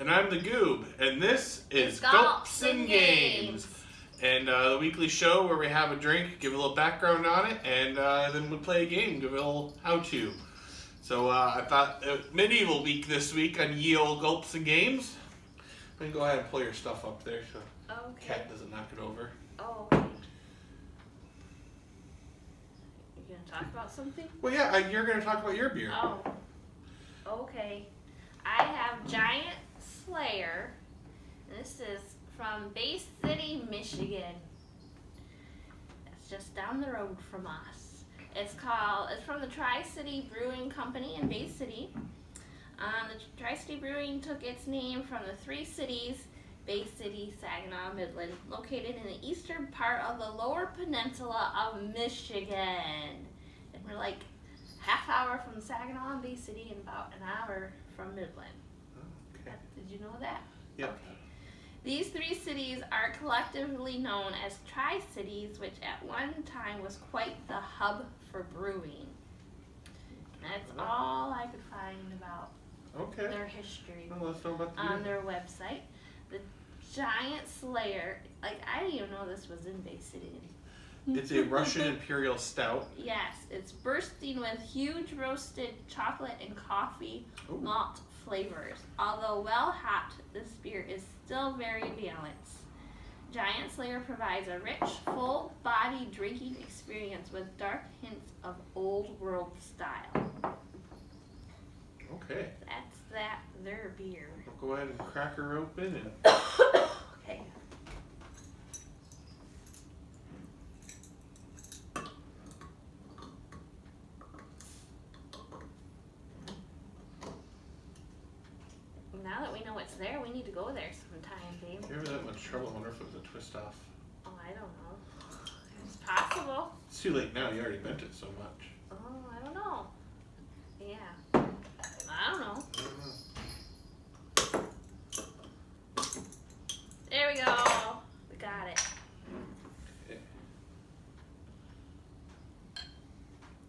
And I'm the Goob, and this is Gulps'n'Games. And the weekly show where we have a drink, give a little background on it, and then we play a game, give a little how-to. So I thought medieval week this week on ye old Gulps'n'Games. I'm going to go ahead and pull your stuff up there so Cat doesn't knock it over. Oh, okay. You going to talk about something? Well, yeah, you're going to talk about your beer. Oh, okay. I have Giant Slayer. This is from Bay City, Michigan. It's just down the road from us. It's from the Tri-City Brewing Company in Bay City. The Tri-City Brewing took its name from the three cities, Bay City, Saginaw, Midland, located in the eastern part of the lower peninsula of Michigan. And we're like half hour from Saginaw and Bay City and about an hour from Midland. Okay. Did you know that? Yep. Okay. These three cities are collectively known as Tri-Cities, which at one time was quite the hub for brewing. That's all I could find about their history Well, let's know about the on beer. their website. The Giant Slayer, I didn't even know this was in Bay City. It's a Russian Imperial Stout. Yes, it's bursting with huge roasted chocolate and coffee malt flavors. Although well hopped, this beer is still very balanced. Giant Slayer provides a rich, full-bodied drinking experience with dark hints of old world style. Okay. That's their beer. We'll go ahead and crack her open and Okay. Now that we know what's there, we need to go there sometime, babe. if you're ever that much trouble, I wonder if it was a twist off. Oh, I don't know. It's possible. It's too late now, you already bent it so much. Oh, I don't know. Yeah. I don't know. There we go. We got it. Okay.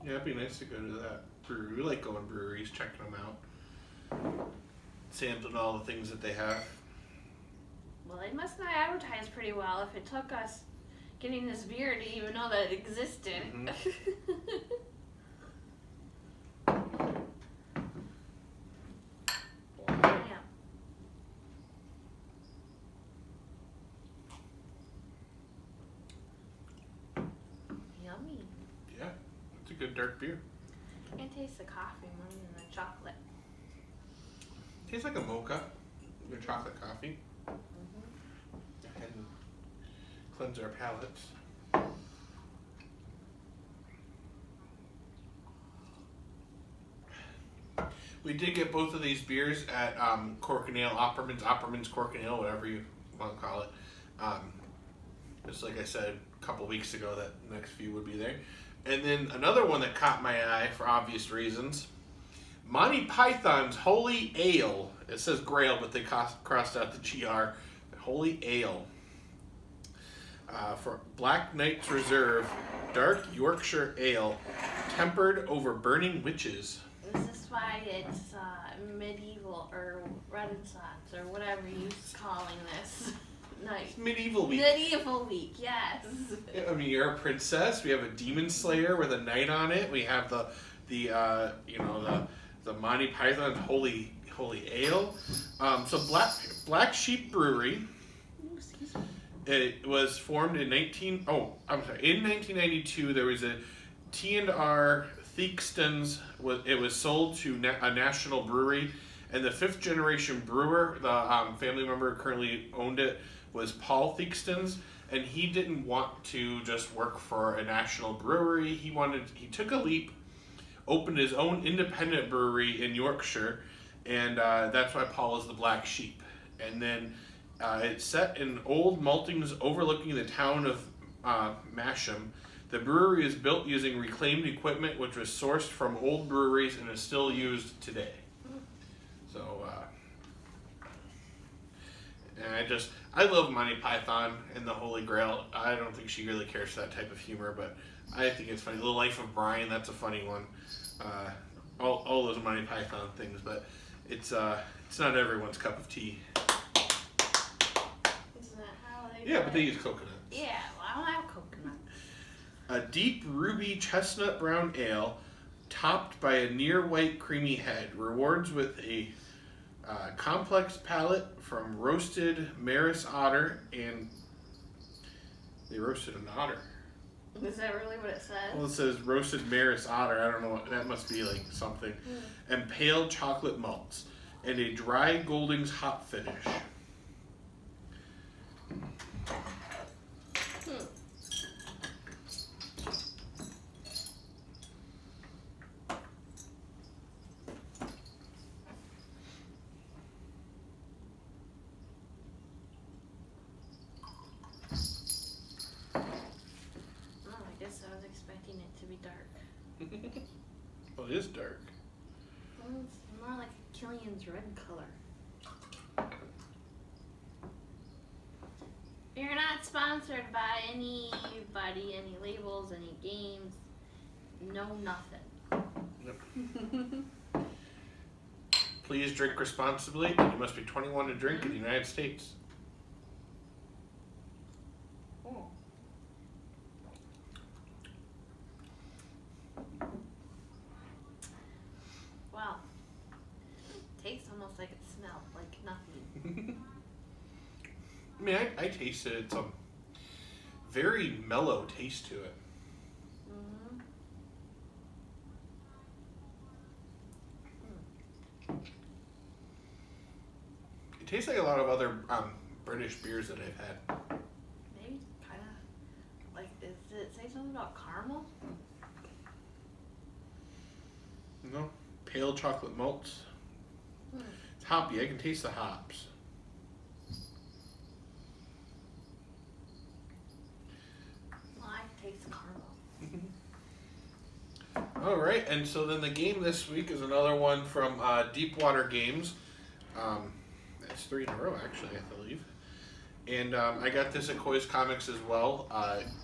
Yeah, it'd be nice to go to that brewery. We like going to breweries, checking them out. Sampling all the things that they have. Well, they must not advertise pretty well if it took us getting this beer to even know that it existed. Mhm. Yeah. Yummy. Yeah, it's a good dark beer. I can taste the coffee more than the chocolate. Tastes like a mocha, your chocolate coffee. And cleanse our palates. We did get both of these beers at Cork and Ale, Opperman's Cork and Ale, whatever you want to call it. Just like I said a couple weeks ago, that the next few would be there. And then another one that caught my eye for obvious reasons, Monty Python's Holy Ale. It says Grail, but they crossed out the GR. Holy Ale. For Black Knight's Reserve, Dark Yorkshire Ale, tempered over burning witches. Is this why it's medieval or Renaissance or whatever you're calling this night? It's medieval week. Medieval week, yes. I mean, you're a princess. We have a demon slayer with a knight on it. We have the Monty Python's Holy Ale. So Black Sheep Brewery. Ooh, excuse me. It was formed in 1992. There was a T&R Theakston's. It was sold to a national brewery, and the fifth generation brewer, the family member who currently owned it, was Paul Theakston's, and he didn't want to just work for a national brewery. He took a leap, opened his own independent brewery in Yorkshire, and that's why Paul is the Black Sheep. And then it's set in old maltings overlooking the town of Masham. The brewery is built using reclaimed equipment which was sourced from old breweries and is still used today. So, and I love Monty Python and the Holy Grail. I don't think she really cares for that type of humor, but I think it's funny. The Life of Brian, that's a funny one. All those Monty Python things, but It's not everyone's cup of tea. Isn't that how they Yeah, do but it? they use coconut. Yeah, well, I don't have coconut. A deep ruby chestnut brown ale, topped by a near white creamy head, rewards with a complex palate from roasted Maris otter, and they roasted an otter. Is that really what it says? Well, it says roasted Maris otter. I don't know. That must be like something. And pale chocolate malts, and a dry Goldings hop finish. Oh, I guess I was expecting it to be dark. Well, it is dark. Well, it's more like a Killian's red color. You're not sponsored by anybody, any labels, any games. No, nothing. Yep. Please drink responsibly. You must be 21 to drink in the United States. Oh. Wow. Tastes almost like it smelled like nothing. I mean, I tasted it. It's a very mellow taste to it. It tastes like a lot of other British beers that I've had. Maybe kind of like, did it say something about caramel? No, pale chocolate malts. It's hoppy. I can taste the hops. Well, I taste caramel. All right, and so then the game this week is another one from Deepwater Games. That's 3 in a row, actually, I believe. And I got this at Koi's Comics as well.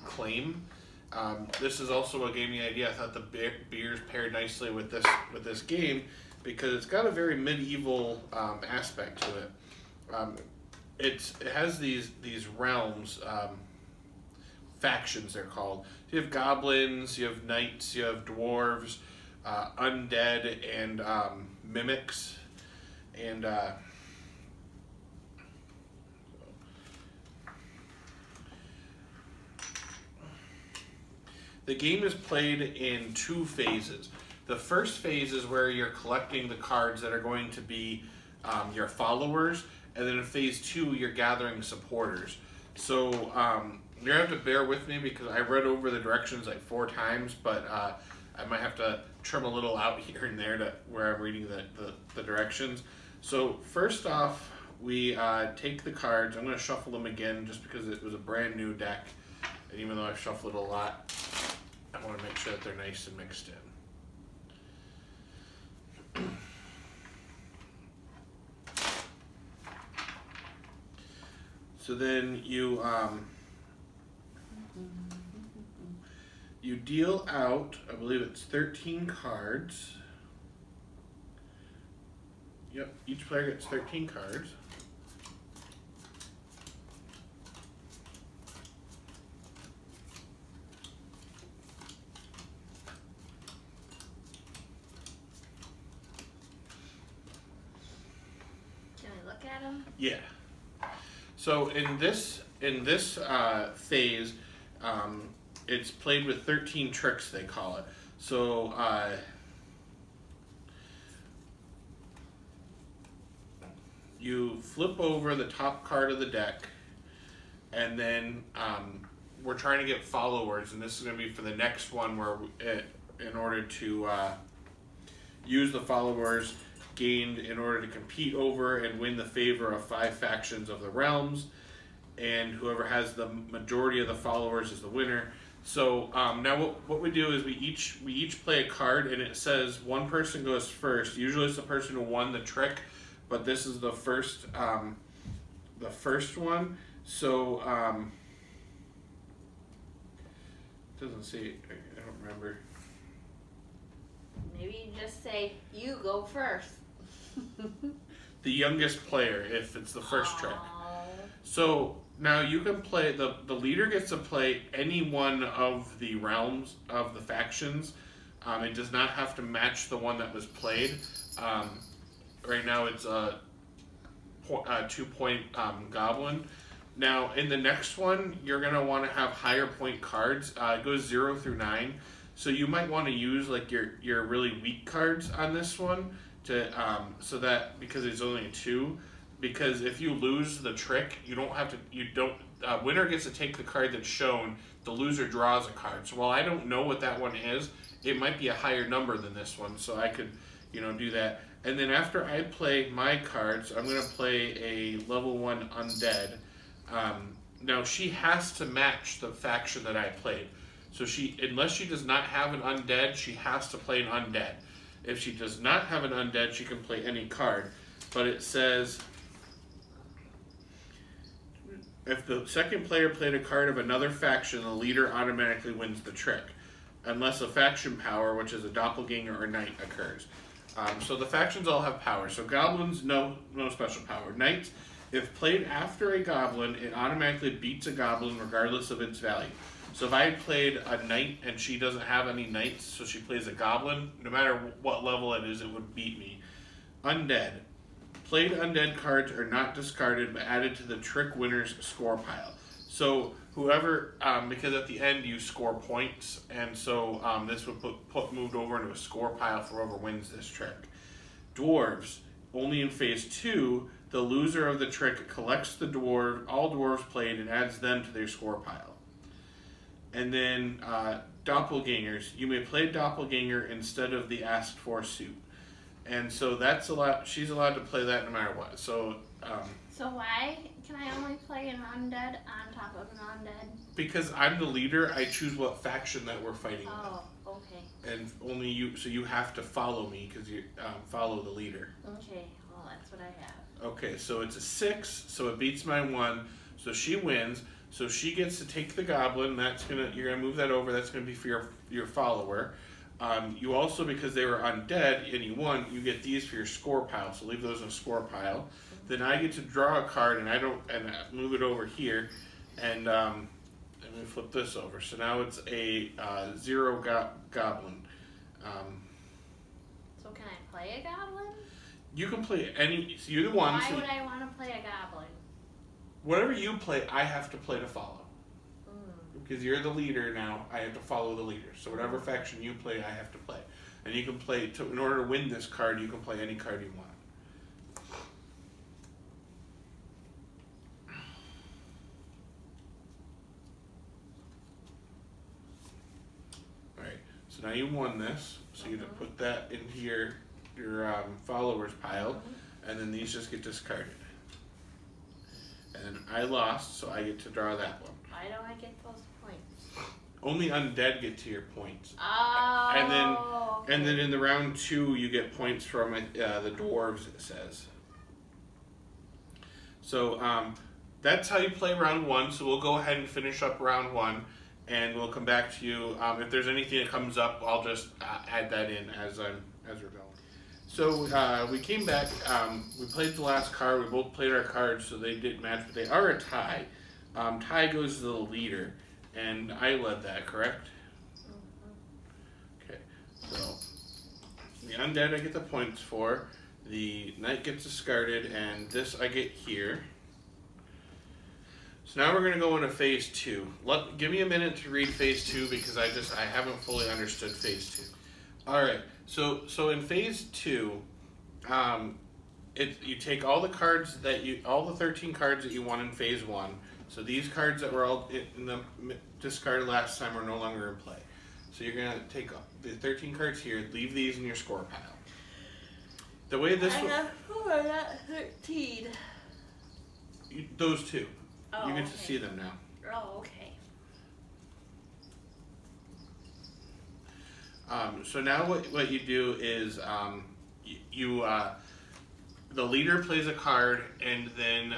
Claim. This is also a gaming idea. I thought the beers paired nicely with this game because it's got a very medieval aspect to it. It has these realms, factions they're called. You have goblins, you have knights, you have dwarves, undead, and mimics, and the game is played in 2 phases. The first phase is where you're collecting the cards that are going to be your followers, and then in phase 2 you're gathering supporters. So you're gonna have to bear with me because I read over the directions like 4 times, but I might have to trim a little out here and there to where I'm reading the directions. So first off, we take the cards. I'm gonna shuffle them again just because it was a brand new deck, and even though I've shuffled it a lot, I want to make sure that they're nice and mixed in. So then you deal out, I believe it's 13 cards. Yep, each player gets 13 cards. Can I look at them? Yeah. So in this phase, it's played with 13 tricks, they call it. So you flip over the top card of the deck, and then we're trying to get followers, and this is going to be for the next one where in order to use the followers gained in order to compete over and win the favor of 5 factions of the realms, and whoever has the majority of the followers is the winner. So now what we do is we each play a card, and it says one person goes first. Usually it's the person who won the trick, but this is the first one. So doesn't say, I don't remember. Maybe you just say, you go first. The youngest player, if it's the first trick. Oh. So now you can play, the leader gets to play any one of the realms of the factions. It does not have to match the one that was played. Right now it's a 2-point goblin. Now in the next one, you're going to want to have higher point cards. It goes 0 through 9. So you might want to use like your really weak cards on this one to so that, because it's only a 2. Because if you lose the trick, winner gets to take the card that's shown, the loser draws a card. So while I don't know what that one is, it might be a higher number than this one, so I could, do that. And then after I play my cards, I'm going to play a level 1 undead. Now she has to match the faction that I played. So unless she does not have an undead, she has to play an undead. If she does not have an undead, she can play any card. But it says, if the second player played a card of another faction, the leader automatically wins the trick, unless a faction power, which is a doppelganger or knight, occurs. So the factions all have power. So goblins, no special power. Knights, if played after a goblin, it automatically beats a goblin regardless of its value. So if I had played a knight and she doesn't have any knights, so she plays a goblin, no matter what level it is, it would beat me. Undead. Played undead cards are not discarded but added to the trick winner's score pile. So whoever, because at the end you score points, and so this would moved over into a score pile for whoever wins this trick. Dwarves, only in phase 2, the loser of the trick collects all dwarves played and adds them to their score pile. And then doppelgangers, you may play doppelganger instead of the asked for suit. And so that's she's allowed to play that no matter what. So so why can I only play an undead on top of an undead? Because I'm the leader, I choose what faction that we're fighting with. Oh, okay. And only you, so you have to follow me because you follow the leader. Okay, well that's what I have. Okay, so it's a 6, so it beats my 1, so she wins. So she gets to take the goblin. You're gonna move that over. That's gonna be for your follower. You also, because they were undead and you won, you get these for your score pile. So leave those in a score pile. Then I get to draw a card and move it over here, and let me flip this over. So now it's a 0 goblin. So can I play a goblin? You can play any. So you're the one. Why would I want to play a goblin? Whatever you play, I have to play to follow. Because you're the leader now, I have to follow the leader. So whatever faction you play, I have to play. And you can play, in order to win this card, you can play any card you want. Alright, so now you won this. So you have to put that into your followers pile. And then these just get discarded. And I lost, so I get to draw that one. Why don't I get those points? Only undead get to your points. Oh. And then in the round 2, you get points from the dwarves, it says. So that's how you play round 1. So we'll go ahead and finish up round 1, and we'll come back to you. If there's anything that comes up, I'll just add that in as we're going. So we came back, we played the last card, we both played our cards, so they didn't match, but they are a tie. Tie goes to the leader, and I led that, correct? Okay, so the undead I get the points for, the knight gets discarded, and this I get here. So now we're going to go into phase 2. Give me a minute to read phase 2 because I haven't fully understood phase 2. Alright, so in phase 2, you take all the cards all the 13 cards that you won in phase 1. So these cards that were all in the discarded last time are no longer in play. So you're gonna take the 13 cards here, leave these in your score pile. The way this I have 4, not 13. Those two. Oh, you get okay. to see them now. Oh, okay. So now what you do is the leader plays a card, and then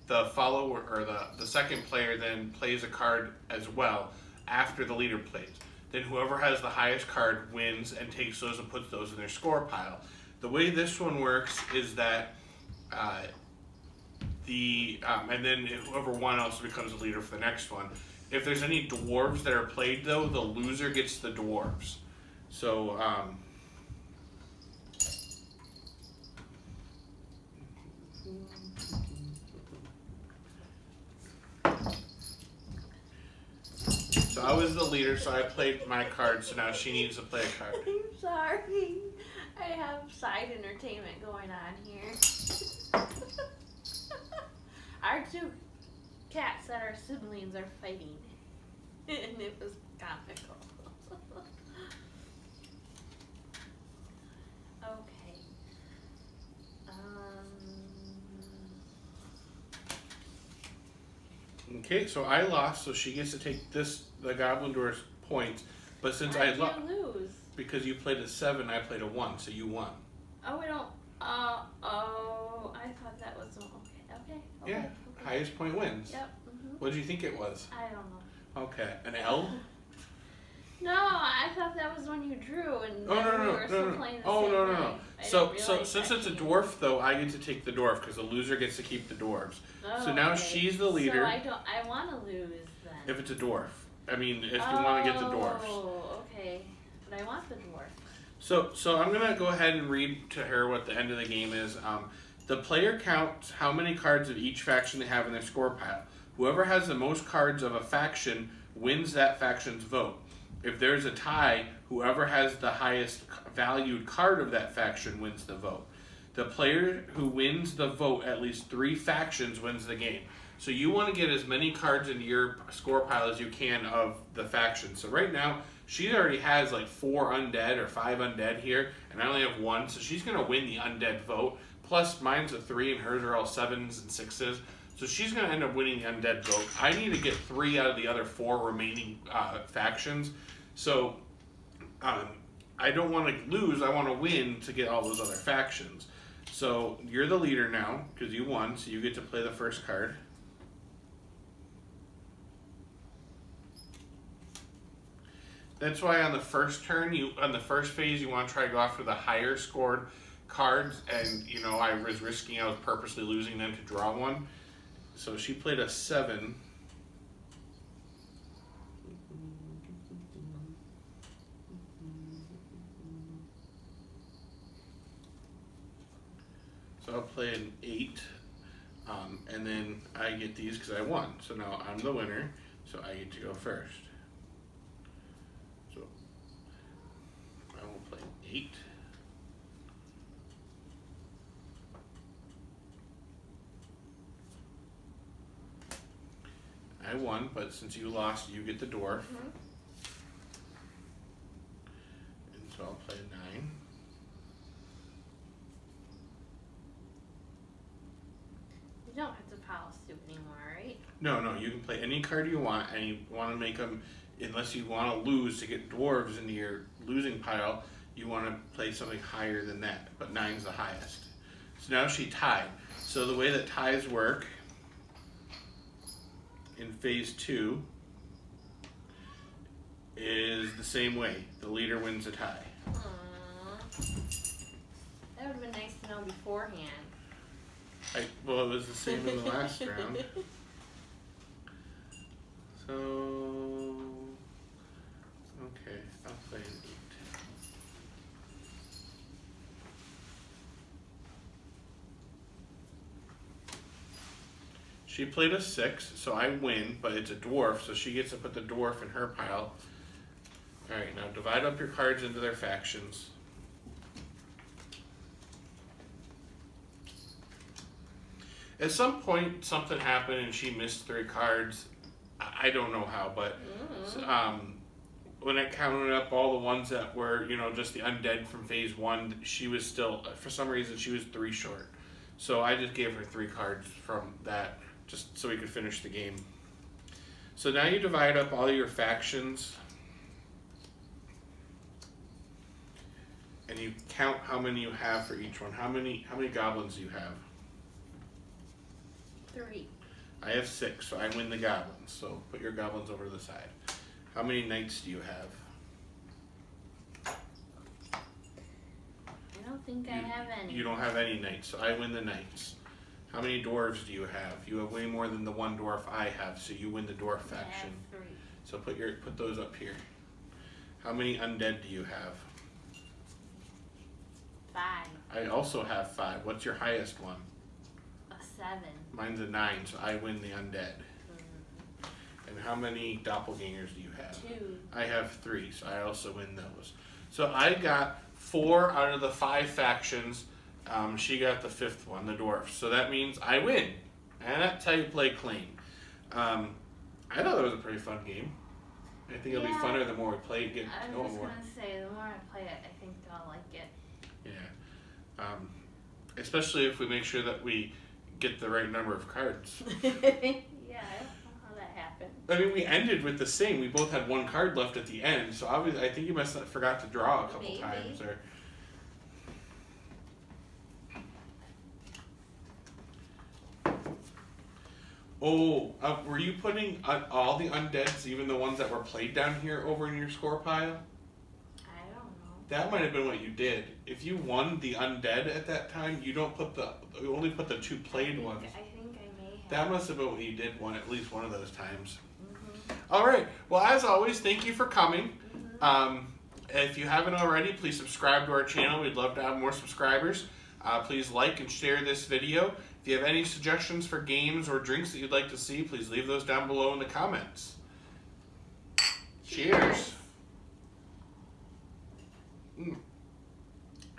the follower or the second player then plays a card as well after the leader plays. then whoever has the highest card wins and takes those and puts those in their score pile. The way this one works is that and then whoever won also becomes the leader for the next one. If there's any dwarves that are played, though, the loser gets the dwarves. So, so I was the leader, so I played my card, so now she needs to play a card. I'm sorry. I have side entertainment going on here. Our two cats that are siblings are fighting. And it was comical. Okay. Okay, so I lost, so she gets to take the Goblin Dwarf's points. But since Why I did lost, you lose? because you played a 7, I played a 1, so you won. Oh, we don't. Oh, I thought that was okay. Yeah, Okay. highest point wins. Yep. What did you think it was? I don't know. Okay, an L? No, I thought that was when you drew and Oh, no, we no, were no, still no. playing the Oh, same no, no, way. no. I So, didn't so realize since that it's a you- dwarf, though, I get to take the dwarf because the loser gets to keep the dwarves. Oh, So now okay. she's the leader. So I want to lose then. If it's a dwarf. I mean, if you want to get the dwarfs. Oh, okay. But I want the dwarf. So I'm going to go ahead and read to her what the end of the game is. The player counts how many cards of each faction they have in their score pile. Whoever has the most cards of a faction wins that faction's vote. If there's a tie, whoever has the highest valued card of that faction wins the vote. The player who wins the vote at least 3 factions wins the game. So you want to get as many cards into your score pile as you can of the faction. So right now, she already has like 4 undead or 5 undead here, and I only have 1, so she's going to win the undead vote. Plus, mine's a 3 and hers are all 7s and 6s. So she's going to end up winning the undead vote. I need to get 3 out of the other 4 remaining factions. So I don't want to lose, I want to win to get all those other factions. So you're the leader now, because you won, so you get to play the first card. That's why on the first turn, on the first phase, you want to try to go after the higher scored cards, and I was risking, I was purposely losing them to draw one. So she played a 7. So I'll play an 8, and then I get these because I won. So now I'm the winner, so I get to go first. So I will play an 8. I won, but since you lost, you get the dwarf. And so I'll play a 9. You don't have to pile soup anymore, right? No, you can play any card you want, and you want to make them, unless you want to lose to get dwarves into your losing pile, you want to play something higher than that, but 9's the highest. So now she tied. So the way that ties work in phase 2 is the same way. The leader wins a tie. Aww. That would have been nice to know beforehand. Well, it was the same in the last round. So, okay, I'll play an 8. She played a 6, so I win, but it's a dwarf, so she gets to put the dwarf in her pile. Alright, now divide up your cards into their factions. At some point, something happened and she missed 3 cards. I don't know how, but when I counted up all the ones that were, just the undead from phase 1, she was still, for some reason, she was 3 short. So I just gave her 3 cards from that, just so we could finish the game. So now you divide up all your factions, and you count how many you have for each one. How many goblins do you have? 3. I have 6, so I win the goblins. So put your goblins over to the side. How many knights do you have? think I have any. You don't have any knights, so I win the knights. How many dwarves do you have? You have way more than the one dwarf I have, so you win the dwarf faction. I have 3. So put those up here. How many undead do you have? 5. I also have 5. What's your highest one? A 7. Mine's a 9, so I win the undead. And how many doppelgangers do you have? 2. I have 3, so I also win those. So I got 4 out of the 5 factions. She got the 5th one, the dwarf. So that means I win. And that's how you play Claim. I thought it was a pretty fun game. I think it'll be funner the more we play it. I was just going to say, the more I play it, I think I'll like it. Yeah. Especially if we make sure that we get the right number of cards. Yeah, I don't know how that happened. I mean, we ended with the same. We both had 1 card left at the end, so obviously, I think you must have forgot to draw a couple times. Or were you putting all the undeads, even the ones that were played down here, over in your score pile? I don't know. That might have been what you did. If you won the undead at that time, you only put the 2 played ones. I think I may have. That must have been what you did at least one of those times. Mm-hmm. All right. Well, as always, thank you for coming. Mm-hmm. If you haven't already, please subscribe to our channel. We'd love to have more subscribers. Please like and share this video. If you have any suggestions for games or drinks that you'd like to see, please leave those down below in the comments. Cheers.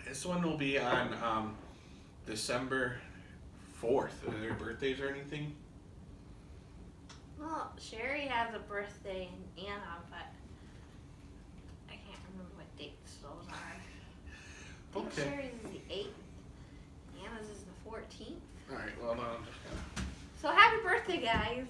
This one will be on December 4th. Are there birthdays or anything? Well, Sherry has a birthday in Anna, but I can't remember what dates those are. I think Sherry's is the 8th. Anna's is the 14th. All right. Well, no, I'm just gonna. So happy birthday, guys.